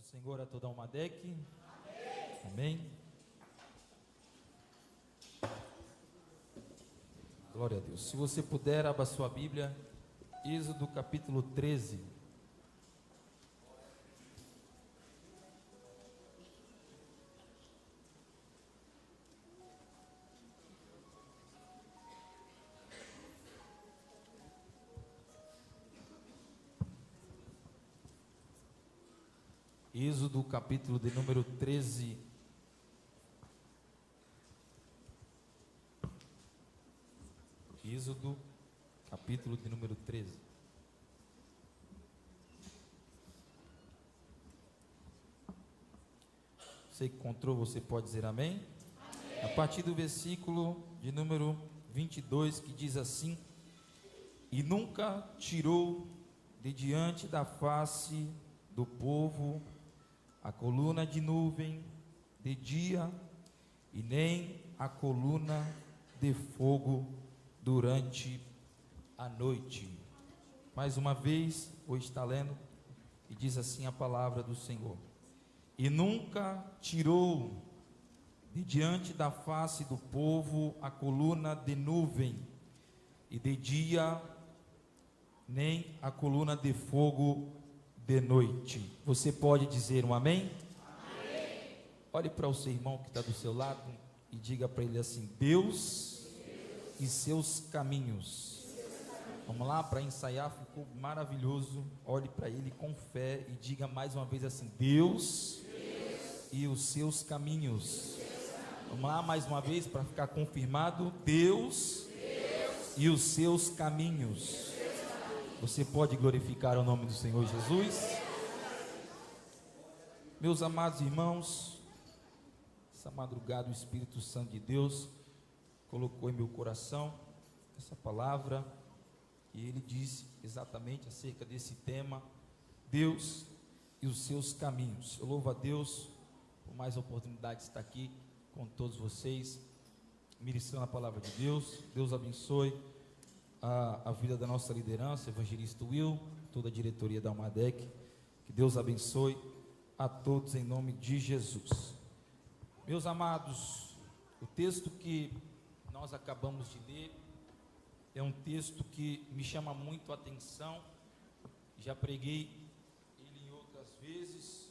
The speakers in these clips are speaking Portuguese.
Senhor a toda uma DEC. Amém. Glória a Deus. Se você puder, abra sua Bíblia, Êxodo capítulo 13. Êxodo capítulo de número 13. Êxodo capítulo de número 13. Você que encontrou, você pode dizer amém? Amém. A partir do versículo de número 22, que diz assim: E nunca tirou de diante da face do povo a coluna de nuvem de dia, e nem a coluna de fogo durante a noite. Mais uma vez, vou estar lendo, e diz assim a palavra do Senhor: E nunca tirou de diante da face do povo a coluna de nuvem, e de dia, nem a coluna de fogo de noite. Você pode dizer um amém? Amém. Olhe para o seu irmão que está do seu lado e diga para ele assim: Deus e seus caminhos. Vamos lá, para ensaiar, ficou maravilhoso. Olhe para ele com fé e diga mais uma vez assim: Deus e os seus caminhos. Vamos lá, mais uma vez, para ficar confirmado: Deus e os seus caminhos. Você pode glorificar o nome do Senhor Jesus? Meus amados irmãos, essa madrugada o Espírito Santo de Deus colocou em meu coração essa palavra, e ele disse exatamente acerca desse tema: Deus e os seus caminhos. Eu louvo a Deus por mais a oportunidade de estar aqui com todos vocês, ministrando a palavra de Deus. Deus abençoe a vida da nossa liderança, evangelista Will, toda a diretoria da Almadec. Que Deus abençoe a todos em nome de Jesus. Meus amados, o texto que nós acabamos de ler é um texto que me chama muito a atenção. Já preguei ele em outras vezes,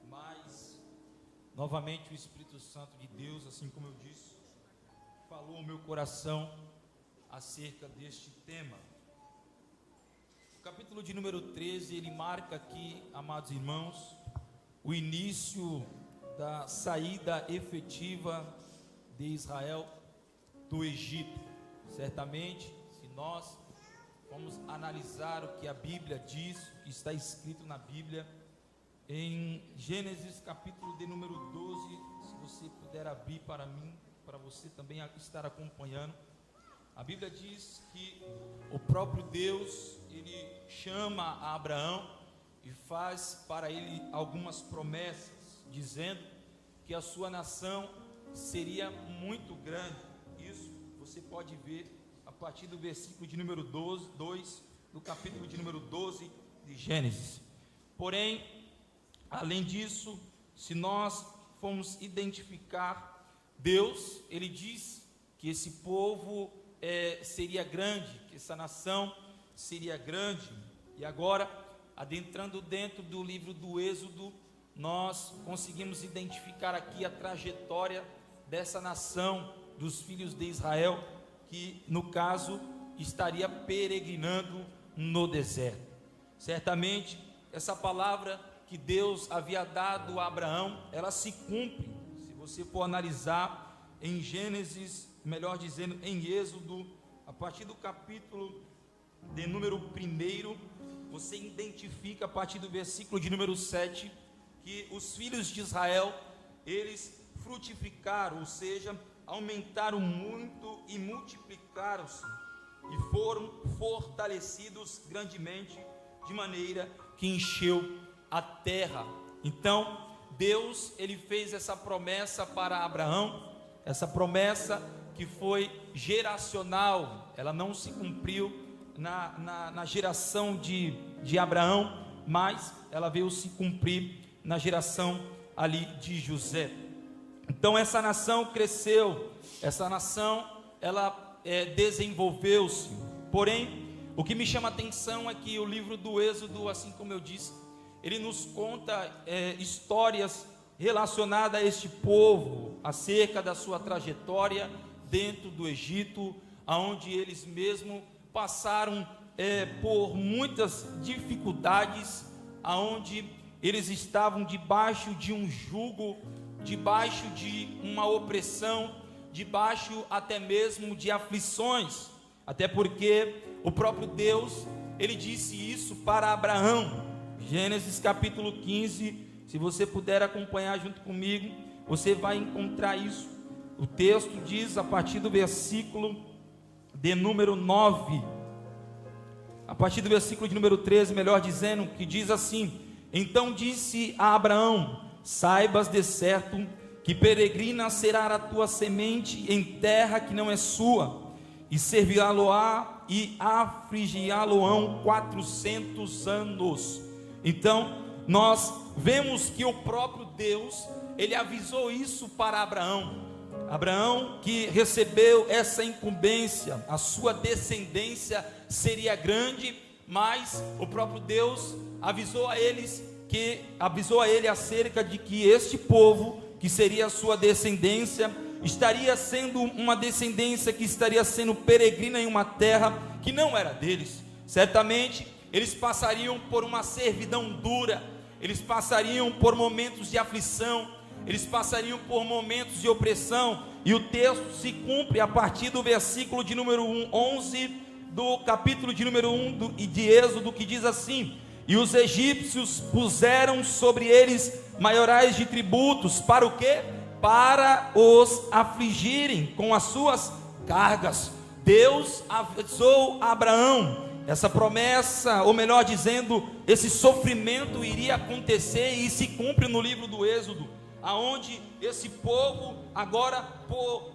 mas novamente o Espírito Santo de Deus, assim como eu disse, falou ao meu coração acerca deste tema. O capítulo de número 13, ele marca aqui, amados irmãos, o início da saída efetiva de Israel do Egito. Certamente, se nós vamos analisar o que a Bíblia diz, o que está escrito na Bíblia, em Gênesis capítulo de número 12, se você puder abrir para mim, para você também estar acompanhando. A Bíblia diz que o próprio Deus, ele chama a Abraão e faz para ele algumas promessas, dizendo que a sua nação seria muito grande. Isso você pode ver a partir do versículo de número 2 do capítulo de número 12 de Gênesis. Porém, além disso, se nós formos identificar, Deus, ele diz que esse povo seria grande, que essa nação seria grande. E agora, adentrando dentro do livro do Êxodo, nós conseguimos identificar aqui a trajetória dessa nação, dos filhos de Israel, que no caso estaria peregrinando no deserto. Certamente, essa palavra que Deus havia dado a Abraão, ela se cumpre. Se você for analisar em Gênesis, melhor dizendo, em Êxodo, a partir do capítulo de número 1, você identifica a partir do versículo de número 7, que os filhos de Israel, eles frutificaram, ou seja, aumentaram muito e multiplicaram-se, e foram fortalecidos grandemente, de maneira que encheu a terra. Então, Deus, ele fez essa promessa para Abraão, essa promessa que foi geracional. Ela não se cumpriu na geração de Abraão, mas ela veio se cumprir na geração ali de José. Então essa nação cresceu, essa nação ela desenvolveu-se. Porém, o que me chama a atenção é que o livro do Êxodo, assim como eu disse, ele nos conta histórias relacionadas a este povo, acerca da sua trajetória dentro do Egito, aonde eles mesmos passaram por muitas dificuldades, aonde eles estavam debaixo de um jugo, debaixo de uma opressão, debaixo até mesmo de aflições, até porque o próprio Deus, ele disse isso para Abraão. Gênesis capítulo 15, se você puder acompanhar junto comigo, você vai encontrar isso. O texto diz, a partir do versículo de número 9, a partir do versículo de número 13, melhor dizendo, que diz assim: então disse a Abraão: saibas de certo que peregrina será a tua semente em terra que não é sua, e servirá-lo-á e afligiá-lo-ão 400 anos. Então nós vemos que o próprio Deus, ele avisou isso para Abraão. Abraão, que recebeu essa incumbência, a sua descendência seria grande, mas o próprio Deus avisou a ele acerca de que este povo, que seria a sua descendência, estaria sendo uma descendência que estaria sendo peregrina em uma terra que não era deles. Certamente eles passariam por uma servidão dura, eles passariam por momentos de aflição, eles passariam por momentos de opressão, e o texto se cumpre a partir do versículo de número 11 do capítulo de número 1 de Êxodo, que diz assim: e os egípcios puseram sobre eles maiorais de tributos, para o quê? Para os afligirem com as suas cargas. Deus avisou a Abraão, essa promessa, ou melhor dizendo, esse sofrimento iria acontecer, e se cumpre no livro do Êxodo, aonde esse povo agora, por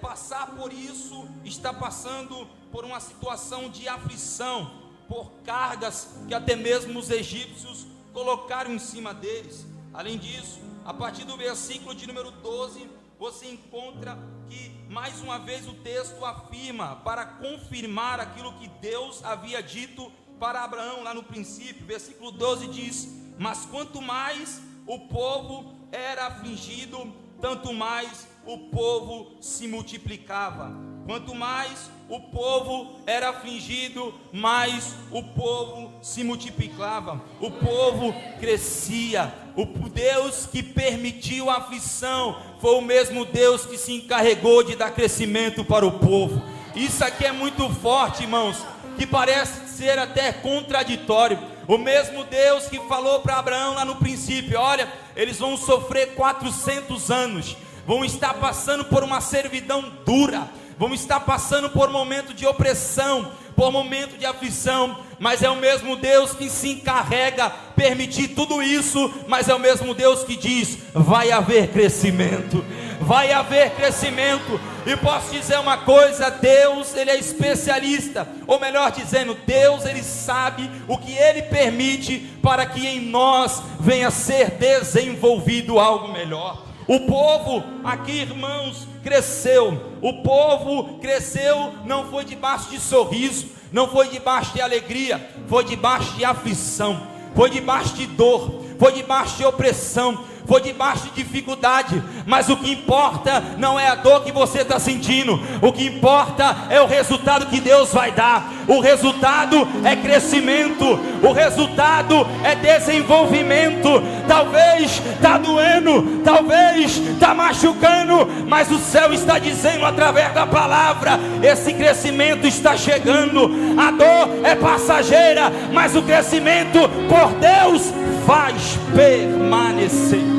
passar por isso, está passando por uma situação de aflição, por cargas que até mesmo os egípcios colocaram em cima deles. Além disso, a partir do versículo de número 12, você encontra que mais uma vez o texto afirma, para confirmar aquilo que Deus havia dito para Abraão lá no princípio. Versículo 12 diz: mas quanto mais o povo era afligido, tanto mais o povo se multiplicava. Quanto mais o povo era afligido, mais o povo se multiplicava, o povo crescia. O Deus que permitiu a aflição foi o mesmo Deus que se encarregou de dar crescimento para o povo. Isso aqui é muito forte, irmãos, que parece ser até contraditório. O mesmo Deus que falou para Abraão lá no princípio: olha, eles vão sofrer 400 anos, vão estar passando por uma servidão dura, vão estar passando por momento de opressão, por momento de aflição, mas é o mesmo Deus que se encarrega permitir tudo isso, mas é o mesmo Deus que diz: vai haver crescimento, vai haver crescimento. E posso dizer uma coisa: Deus, ele é especialista, ou melhor dizendo, Deus, ele sabe o que ele permite para que em nós venha a ser desenvolvido algo melhor. O povo aqui, irmãos, cresceu. O povo cresceu, não foi debaixo de sorriso, não foi debaixo de alegria, foi debaixo de aflição, foi debaixo de dor, foi debaixo de opressão, foi debaixo de dificuldade. Mas o que importa não é a dor que você está sentindo, o que importa é o resultado que Deus vai dar. O resultado é crescimento, o resultado é desenvolvimento. Talvez está doendo, talvez está machucando, mas o céu está dizendo através da palavra: esse crescimento está chegando. A dor é passageira, mas o crescimento por Deus faz permanecer.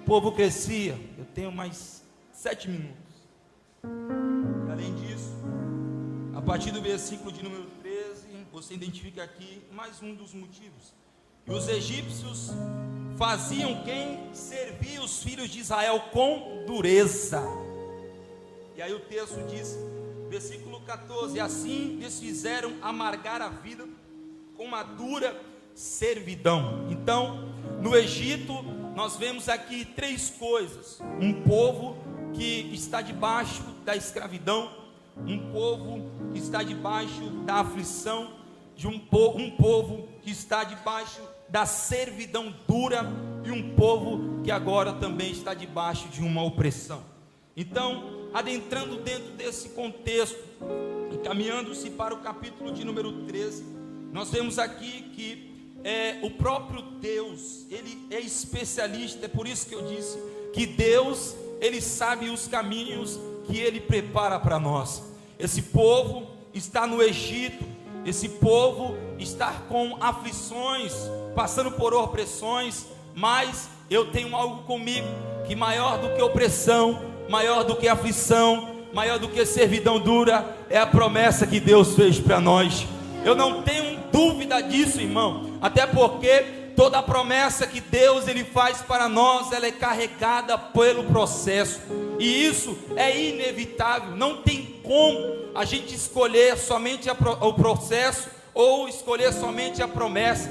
O povo crescia. Eu tenho mais 7 minutos. E além disso, a partir do versículo de número 13, você identifica aqui mais um dos motivos. E os egípcios faziam quem servia os filhos de Israel com dureza. E aí o texto diz, versículo 14: assim lhes fizeram amargar a vida com uma dura servidão. Então, no Egito, nós vemos aqui três coisas: um povo que está debaixo da escravidão, um povo que está debaixo da aflição, de um povo que está debaixo da servidão dura, e um povo que agora também está debaixo de uma opressão. Então, adentrando dentro desse contexto, e caminhando-se para o capítulo de número 13, nós vemos aqui que o próprio Deus, Ele é especialista. É por isso que eu disse que Deus, Ele sabe os caminhos que Ele prepara para nós. Esse povo está no Egito, esse povo está com aflições, passando por opressões, mas eu tenho algo comigo, que maior do que opressão, maior do que aflição, maior do que servidão dura, é a promessa que Deus fez para nós. Eu não tenho dúvida disso, irmão, até porque toda a promessa que Deus Ele faz para nós, ela é carregada pelo processo, e isso é inevitável. Não tem como a gente escolher somente o processo, ou escolher somente a promessa.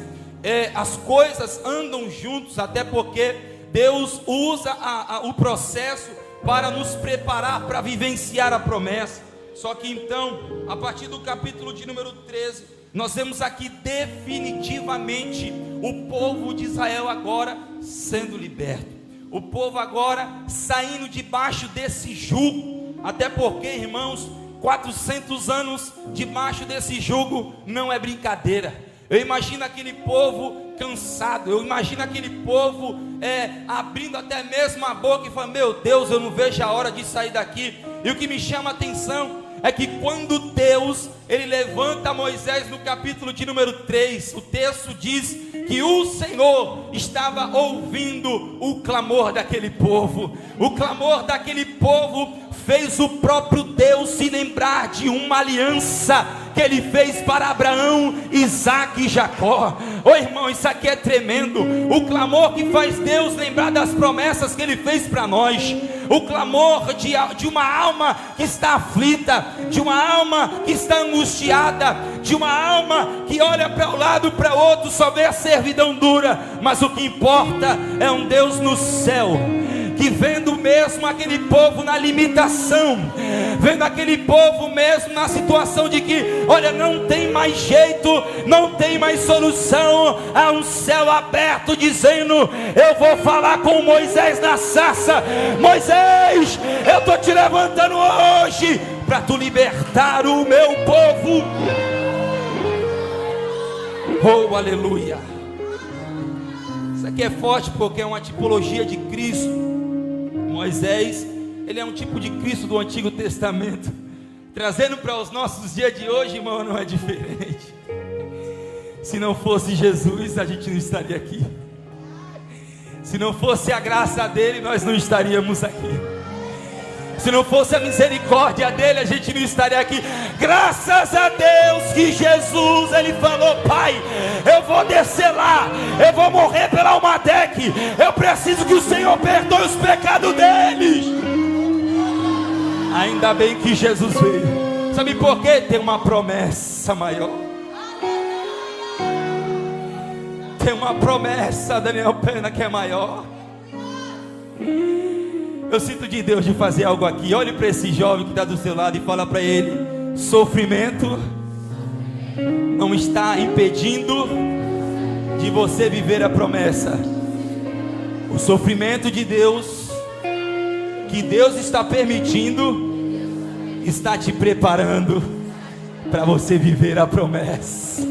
As coisas andam juntos, até porque Deus usa o processo para nos preparar para vivenciar a promessa. Só que então, a partir do capítulo de número 13, nós vemos aqui definitivamente o povo de Israel agora sendo liberto, o povo agora saindo debaixo desse jugo. Até porque, irmãos, 400 anos debaixo desse jugo não é brincadeira. Eu imagino aquele povo cansado, eu imagino aquele povo abrindo até mesmo a boca e falando: meu Deus, eu não vejo a hora de sair daqui. E o que me chama a atenção é que quando Deus, Ele levanta Moisés no capítulo de número 3, o texto diz que o Senhor estava ouvindo o clamor daquele povo. O clamor daquele povo fez o próprio Deus se lembrar de uma aliança que Ele fez para Abraão, Isaque e Jacó. Irmão, isso aqui é tremendo. O clamor que faz Deus lembrar das promessas que Ele fez para nós. O clamor de uma alma que está aflita, de uma alma que está angustiada, de uma alma que olha para um lado, para o outro, só vê a servidão dura. Mas o que importa é um Deus no céu, que vendo mesmo aquele povo na limitação, vendo aquele povo mesmo na situação de que, olha, não tem mais jeito, não tem mais solução, há um céu aberto dizendo: eu vou falar com Moisés na sarça. Moisés, eu estou te levantando hoje para tu libertar o meu povo. Oh, aleluia. Isso aqui é forte porque é uma tipologia de Cristo. Moisés, ele é um tipo de Cristo do Antigo Testamento, trazendo para os nossos dias de hoje, irmão, não é diferente. Se não fosse Jesus, a gente não estaria aqui. Se não fosse a graça dele, nós não estaríamos aqui. Se não fosse a misericórdia dele, a gente não estaria aqui. Graças a Deus que Jesus, Ele falou: Pai, eu vou descer lá, eu vou morrer pela Almadec, eu preciso que o Senhor perdoe os pecados deles. Ainda bem que Jesus veio. Sabe por quê? Tem uma promessa maior. Tem uma promessa, Daniel Pena, que é maior. Eu sinto de Deus de fazer algo aqui. Olhe para esse jovem que está do seu lado e fala para ele: sofrimento não está impedindo de você viver a promessa. O sofrimento de Deus, que Deus está permitindo, está te preparando para você viver a promessa.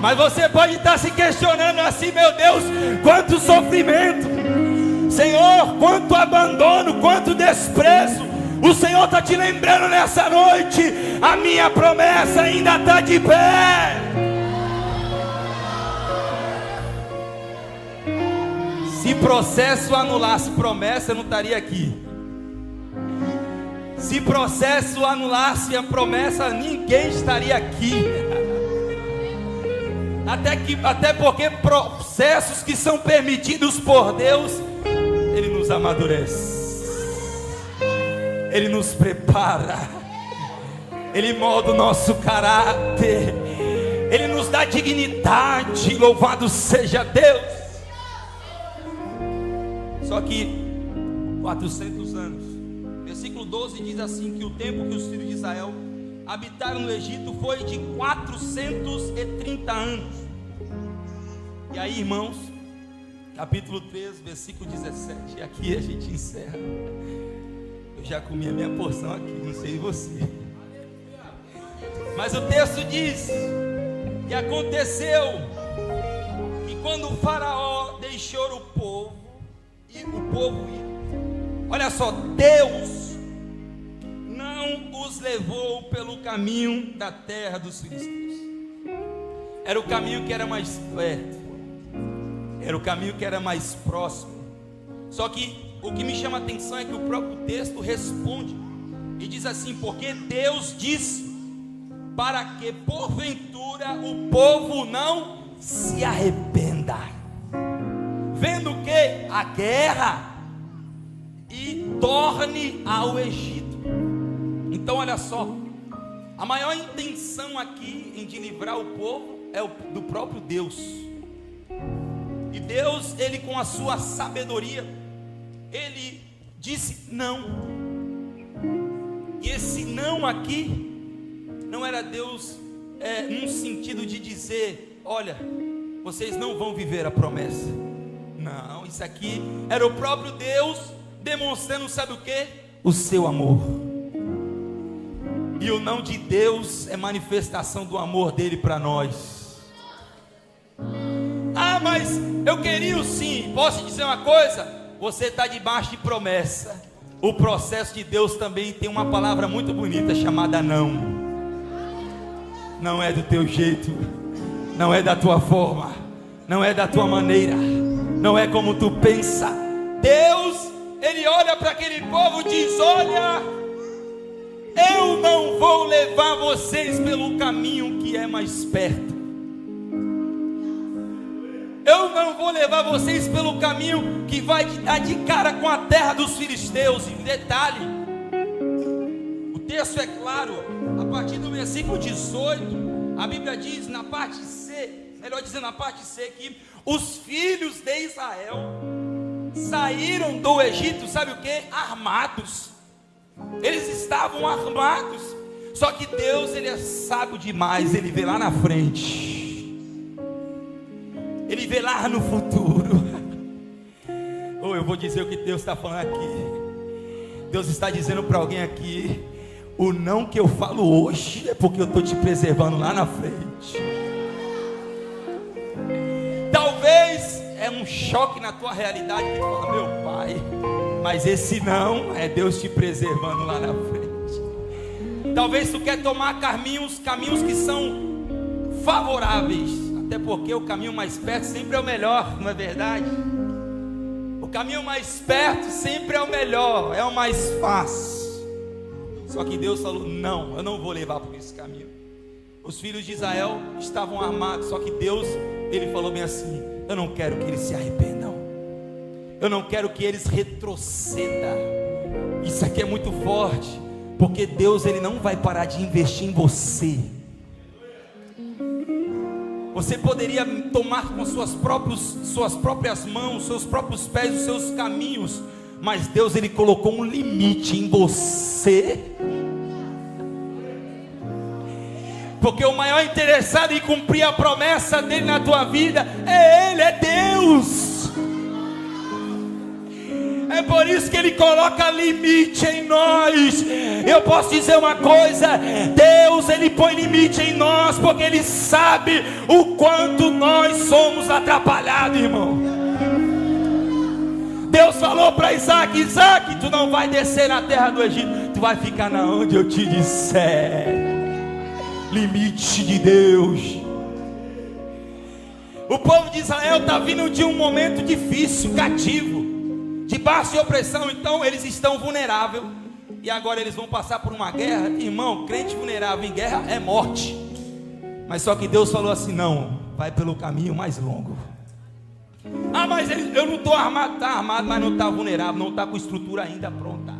Mas você pode estar se questionando assim: meu Deus, quanto sofrimento, Senhor, quanto abandono, quanto desprezo. O Senhor está te lembrando nessa noite: a minha promessa ainda está de pé. Se processo anulasse promessa, eu não estaria aqui. Se processo anulasse a promessa, ninguém estaria aqui. Até porque processos que são permitidos por Deus, Ele nos amadurece. Ele nos prepara, Ele molda o nosso caráter, Ele nos dá dignidade. Louvado seja Deus. Só que 400 anos, versículo 12 diz assim, que o tempo que os filhos de Israel habitaram no Egito foi de 430 anos. E aí, irmãos, capítulo 3, versículo 17, e aqui a gente encerra. Eu já comi a minha porção aqui, não sei você, mas o texto diz: e aconteceu que quando o faraó deixou o povo, e o povo ia, olha só, Deus não os levou pelo caminho da terra dos filisteus. Era o caminho que era mais perto, era o caminho que era mais próximo. Só que o que me chama a atenção é que o próprio texto responde e diz assim: porque Deus disse, para que porventura o povo não se arrependa, vendo que a guerra, e torne ao Egito. Então olha só, a maior intenção aqui em de livrar o povo é do próprio Deus. E Deus, Ele com a sua sabedoria, Ele disse não. E esse não aqui não era Deus num sentido de dizer: olha, vocês não vão viver a promessa. Não, isso aqui era o próprio Deus demonstrando, sabe o que? O seu amor. E o não de Deus é manifestação do amor dele para nós. Ah, mas eu queria o sim. Posso te dizer uma coisa? Você está debaixo de promessa. O processo de Deus também tem uma palavra muito bonita chamada não. Não é do teu jeito, não é da tua forma, não é da tua maneira, não é como tu pensa. Deus, Ele olha para aquele povo e diz: olha, eu não vou levar vocês pelo caminho que é mais perto. Eu não vou levar vocês pelo caminho que vai dar de cara com a terra dos filisteus. E detalhe, o texto é claro, a partir do versículo 18, a Bíblia diz na parte C, melhor dizendo na parte C, que os filhos de Israel saíram do Egito, sabe o que? Armados. Eles estavam armados. Só que Deus, Ele é sábio demais. Ele vê lá na frente, Ele vê lá no futuro. Oh, eu vou dizer o que Deus está falando aqui. Deus está dizendo para alguém aqui: o não que eu falo hoje é porque eu estou te preservando lá na frente. Talvez é um choque na tua realidade, que tu fala: meu pai, mas esse não é Deus te preservando lá na frente. Talvez tu quer tomar caminhos que são favoráveis, até porque o caminho mais perto sempre é o melhor, não é verdade? O caminho mais perto sempre é o melhor, é o mais fácil. Só que Deus falou: não, eu não vou levar por esse caminho. Os filhos de Israel estavam armados, só que Deus, Ele falou bem assim: eu não quero que eles se arrependam, eu não quero que eles retrocedam. Isso aqui é muito forte, porque Deus, Ele não vai parar de investir em você. Você poderia tomar com suas próprias mãos, seus próprios pés, os seus caminhos, mas Deus, Ele colocou um limite em você, porque o maior interessado em cumprir a promessa dele na tua vida é Ele, é Deus. É por isso que Ele coloca limite em nós. Eu posso dizer uma coisa: Deus, Ele põe limite em nós, porque Ele sabe o quanto nós somos atrapalhados, irmão. Deus falou para Isaac: Isaac, tu não vai descer na terra do Egito, tu vai ficar na onde eu te disser. Limite de Deus. O povo de Israel está vindo de um momento difícil, cativo, debaixo de opressão. Então eles estão vulneráveis, e agora eles vão passar por uma guerra. Irmão, crente vulnerável em guerra é morte. Mas só que Deus falou assim: não, vai pelo caminho mais longo. Ah, mas eu não estou armado. Está armado, mas não está vulnerável, não está com estrutura ainda pronta.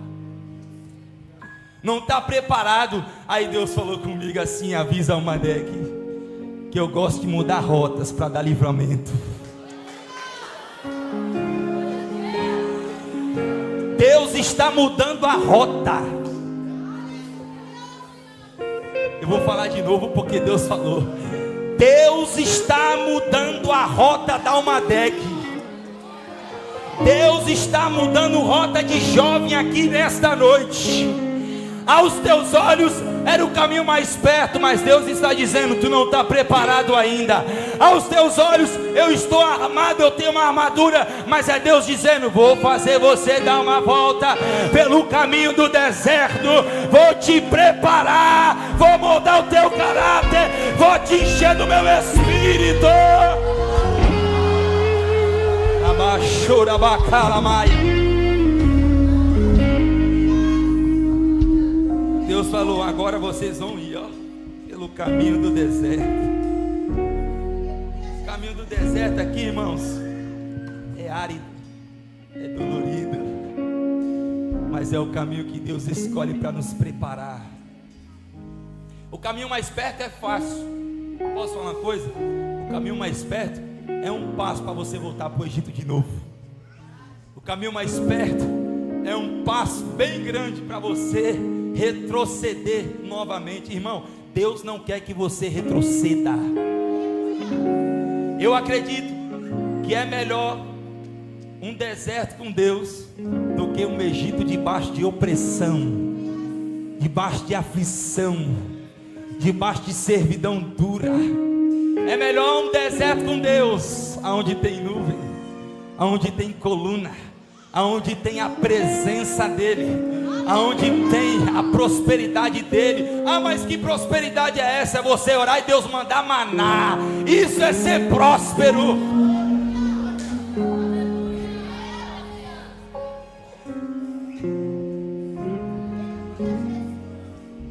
não está preparado. Aí Deus falou comigo assim: avisa ao Madec que eu gosto de mudar rotas para dar livramento. Deus está mudando a rota. Eu vou falar de novo porque Deus falou. Deus está mudando a rota da Almadec. Deus está mudando rota de jovem aqui nesta noite. Aos teus olhos era o caminho mais perto, mas Deus está dizendo: tu não está preparado ainda. Aos teus olhos eu estou armado, eu tenho uma armadura, mas é Deus dizendo: vou fazer você dar uma volta pelo caminho do deserto, vou te preparar, vou moldar o teu caráter, vou te encher do meu espírito. Deus falou: agora vocês vão ir, ó, pelo caminho do deserto. O caminho do deserto aqui, irmãos, é árido, é dolorido, mas é o caminho que Deus escolhe para nos preparar. O caminho mais perto é fácil. Posso falar uma coisa? O caminho mais perto é um passo para você voltar para o Egito de novo. O caminho mais perto é um passo bem grande para você retroceder novamente. Irmão, Deus não quer que você retroceda. Eu acredito que é melhor um deserto com Deus do que um Egito debaixo de opressão, debaixo de aflição, debaixo de servidão dura. É melhor um deserto com Deus, aonde tem nuvem, aonde tem coluna, aonde tem a presença dele, aonde tem a prosperidade dele. Ah, mas que prosperidade é essa? É você orar e Deus mandar maná. Isso é ser próspero.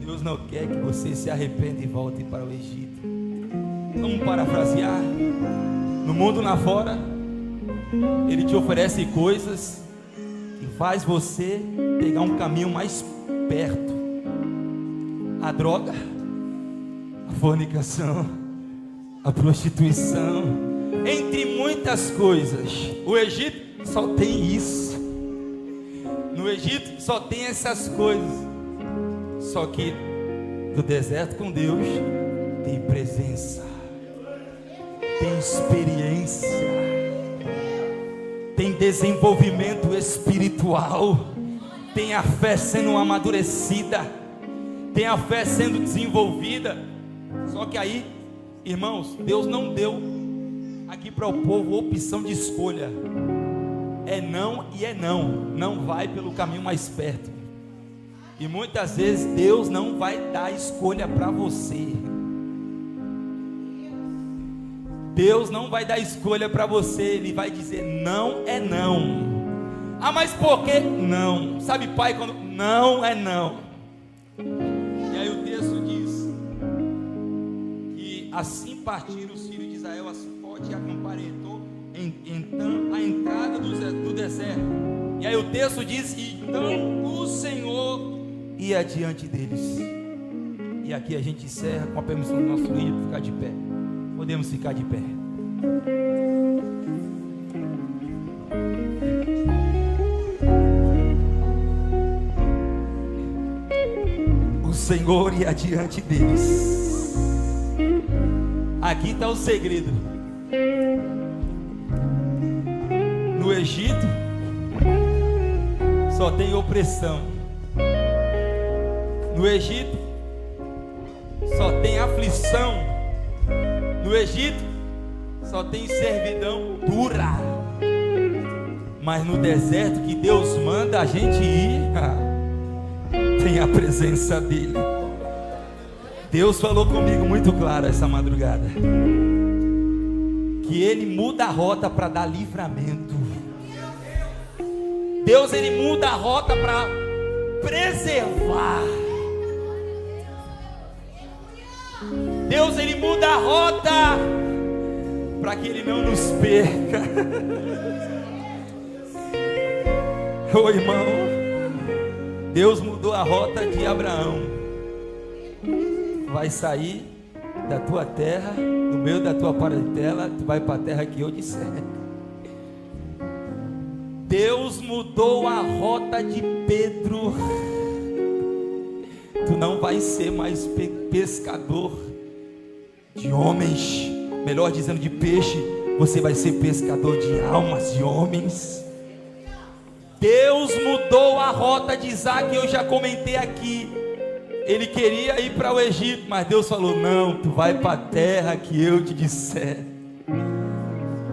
Deus não quer que você se arrependa e volte para o Egito. Vamos parafrasear. No mundo lá fora, ele te oferece coisas que faz você pegar um caminho mais perto. A droga, a fornicação, a prostituição, entre muitas coisas. O Egito só tem isso. No Egito só tem essas coisas. Só que no deserto com Deus tem presença, tem experiência, tem desenvolvimento espiritual, tem a fé sendo amadurecida, tem a fé sendo desenvolvida. Só que aí, irmãos, Deus não deu aqui para o povo opção de escolha. É não e é não. Não vai pelo caminho mais perto. E muitas vezes Deus não vai dar escolha para você. Deus não vai dar escolha para você. Ele vai dizer: não é não. Ah, mas por que não? Sabe, pai, quando não é não. E aí o texto diz que assim partiram os filhos de Israel a Sucote e acamparam então a entrada do deserto. E aí o texto diz: então o Senhor ia diante deles. E aqui a gente encerra com a permissão do nosso líder ficar de pé. Podemos ficar de pé. O Senhor ia diante deles. Aqui está o segredo. No Egito só tem opressão. No Egito só tem aflição. No Egito só tem servidão dura. Mas no deserto que Deus manda a gente ir, tem a presença dele. Deus falou comigo muito claro essa madrugada, que ele muda a rota para dar livramento. Deus, ele muda a rota para preservar. Deus, ele muda a rota para que ele não nos perca. Ô irmão, Deus mudou a rota de Abraão. Tu vai sair da tua terra, no meio da tua parentela, tu vai para a terra que eu disser. Deus mudou a rota de Pedro. Tu não vai ser mais pescador de homens, melhor dizendo, de peixe. Você vai ser pescador de almas, de homens. Deus mudou a rota de Isaac. Eu já comentei aqui. Ele queria ir para o Egito, mas Deus falou: não, tu vai para a terra que eu te disser.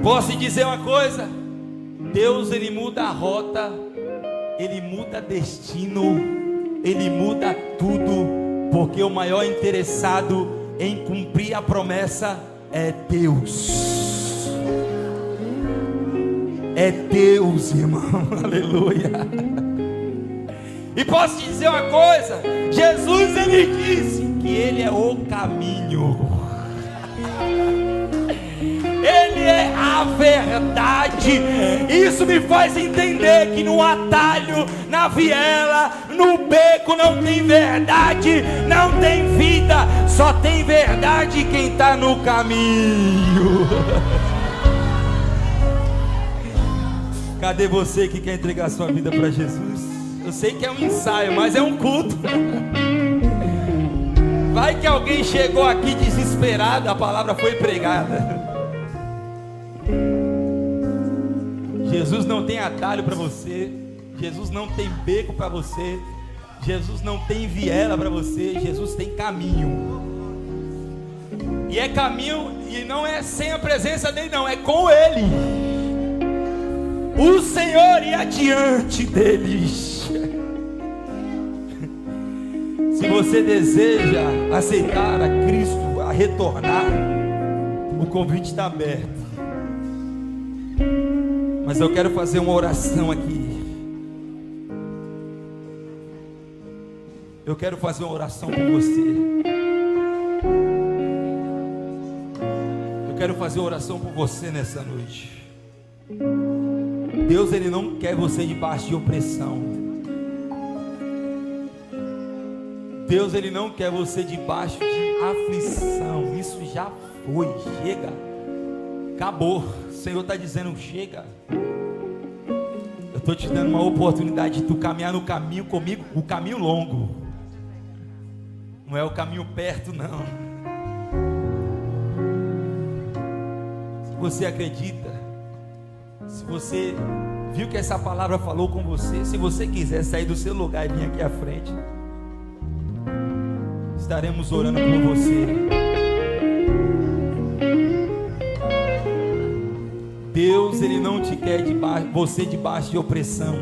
Posso te dizer uma coisa? Deus, ele muda a rota, ele muda destino, ele muda tudo, porque o maior interessado em cumprir a promessa é Deus. É Deus, irmão. Aleluia. E posso te dizer uma coisa: Jesus, ele disse que ele é o caminho, ele é a verdade. Isso me faz entender que no atalho, na viela, no beco não tem verdade, não tem vida, só tem verdade quem está no caminho. Cadê você que quer entregar sua vida para Jesus? Eu sei que é um ensaio, mas é um culto. Vai que alguém chegou aqui desesperado, a palavra foi pregada. Jesus não tem atalho para você, Jesus não tem beco para você, Jesus não tem viela para você, Jesus tem caminho. E é caminho, e não é sem a presença dele, não, é com ele. O Senhor ia diante deles. Se você deseja aceitar a Cristo, a retornar, o convite está aberto. Mas eu quero fazer uma oração aqui. Eu quero fazer uma oração por você. Eu quero fazer uma oração por você nessa noite. Deus, ele não quer você debaixo de opressão. Deus, ele não quer você debaixo de aflição. Isso já foi, chega, acabou. O Senhor está dizendo: chega. Eu estou te dando uma oportunidade de tu caminhar no caminho comigo, o caminho longo. Não é o caminho perto, não. Se você acredita, se você viu que essa palavra falou com você, se você quiser sair do seu lugar e vir aqui à frente, estaremos orando por você. Deus, ele não te quer você debaixo de opressão.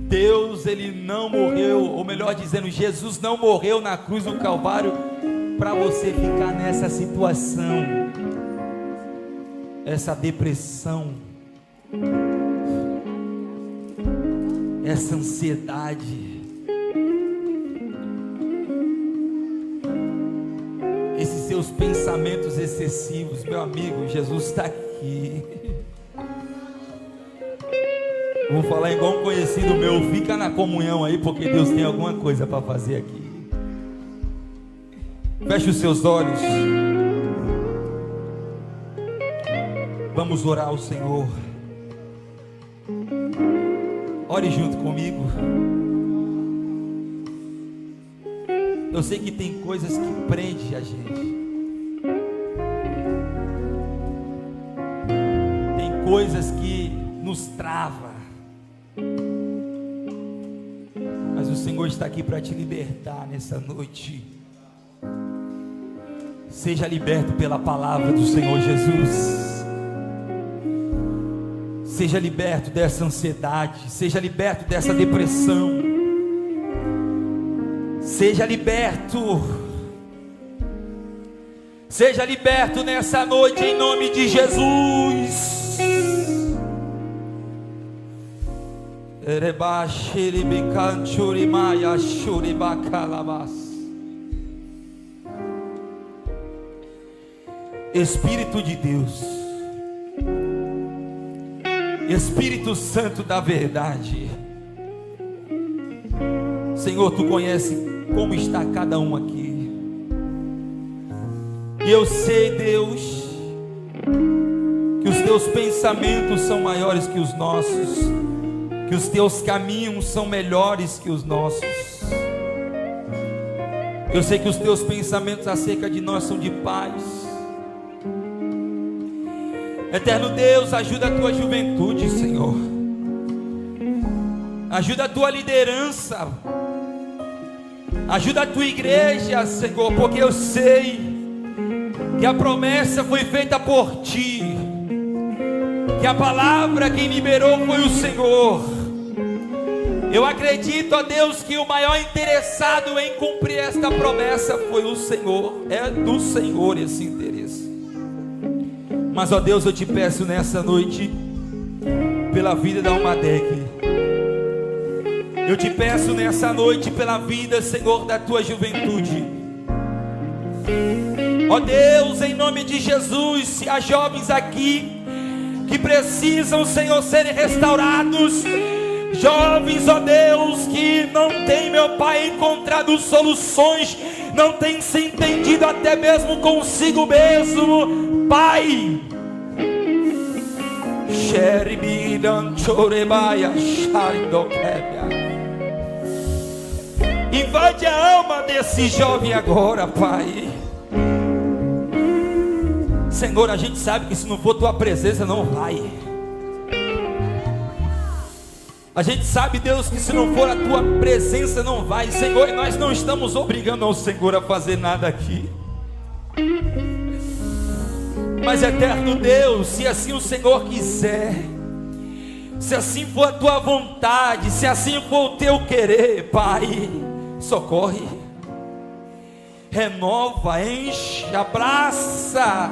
Deus, ele não morreu, ou melhor dizendo, Jesus não morreu na cruz do Calvário para você ficar nessa situação, essa depressão, essa ansiedade, esses seus pensamentos excessivos. Meu amigo, Jesus está aqui. Vou falar igual um conhecido meu: fica na comunhão aí, porque Deus tem alguma coisa para fazer aqui. Feche os seus olhos. Vamos orar ao Senhor. Ore junto comigo. Eu sei que tem coisas que prendem a gente. Tem coisas que nos travam. Mas o Senhor está aqui para te libertar nessa noite. Seja liberto pela palavra do Senhor Jesus. Seja liberto dessa ansiedade. Seja liberto dessa depressão. Seja liberto. Seja liberto nessa noite em nome de Jesus. Espírito de Deus, Espírito Santo da verdade, Senhor, Tu conhece como está cada um aqui. E eu sei, Deus, que os Teus pensamentos são maiores que os nossos, que os Teus caminhos são melhores que os nossos. Eu sei que os Teus pensamentos acerca de nós são de paz. Eterno Deus, ajuda a Tua juventude, Senhor. Ajuda a Tua liderança. Ajuda a Tua igreja, Senhor, porque eu sei que a promessa foi feita por Ti, que a palavra quem liberou foi o Senhor. Eu acredito, ó Deus, que o maior interessado em cumprir esta promessa foi o Senhor. É do Senhor esse interesse. Mas, ó Deus, eu te peço nessa noite, pela vida da Almadec. Eu te peço nessa noite pela vida, Senhor, da Tua juventude. Ó Deus, em nome de Jesus, se há jovens aqui que precisam, Senhor, serem restaurados, jovens, ó Deus, que não têm, meu Pai, encontrado soluções, não têm se entendido até mesmo consigo mesmo, Pai. Invade a alma desse jovem agora, Pai. Senhor, a gente sabe que se não for Tua presença não vai. A gente sabe, Deus, que se não for a Tua presença não vai, Senhor, e nós não estamos obrigando ao Senhor a fazer nada aqui. Mas, eterno Deus, se assim o Senhor quiser, se assim for a Tua vontade, se assim for o Teu querer, Pai, socorre, renova, enche, abraça,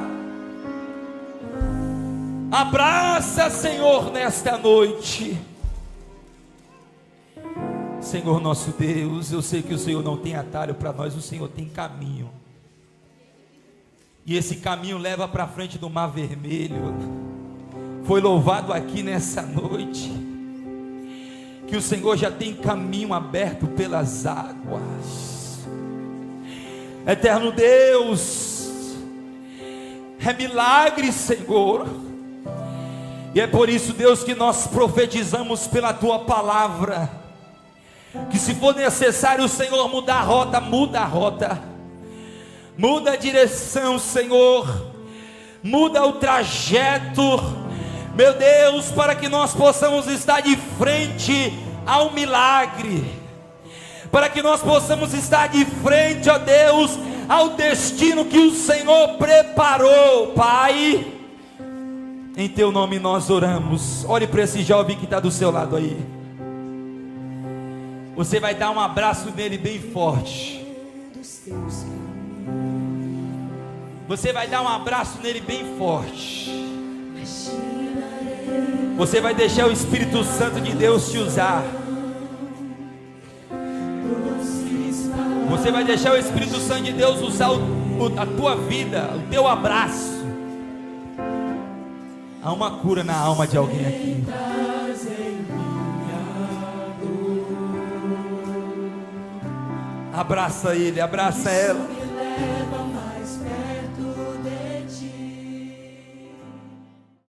Senhor, nesta noite. Senhor nosso Deus, eu sei que o Senhor não tem atalho para nós, o Senhor tem caminho, e esse caminho leva para frente do Mar Vermelho. Foi louvado aqui nessa noite, que o Senhor já tem caminho aberto pelas águas. Eterno Deus, é milagre, Senhor, e é por isso, Deus, que nós profetizamos pela Tua palavra, que se for necessário o Senhor mudar a rota, muda a rota, muda a direção, Senhor, muda o trajeto, meu Deus, para que nós possamos estar de frente ao milagre, para que nós possamos estar de frente, ó Deus, ao destino que o Senhor preparou, Pai. Em Teu nome nós oramos. Olhe para esse jovem que está do seu lado aí. Você vai dar um abraço nele bem forte. Você vai dar um abraço nele bem forte. Você vai deixar o Espírito Santo de Deus te usar. Você vai deixar o Espírito Santo de Deus usar a tua vida, o teu abraço. Há uma cura na alma de alguém aqui. Abraça ele, abraça ela.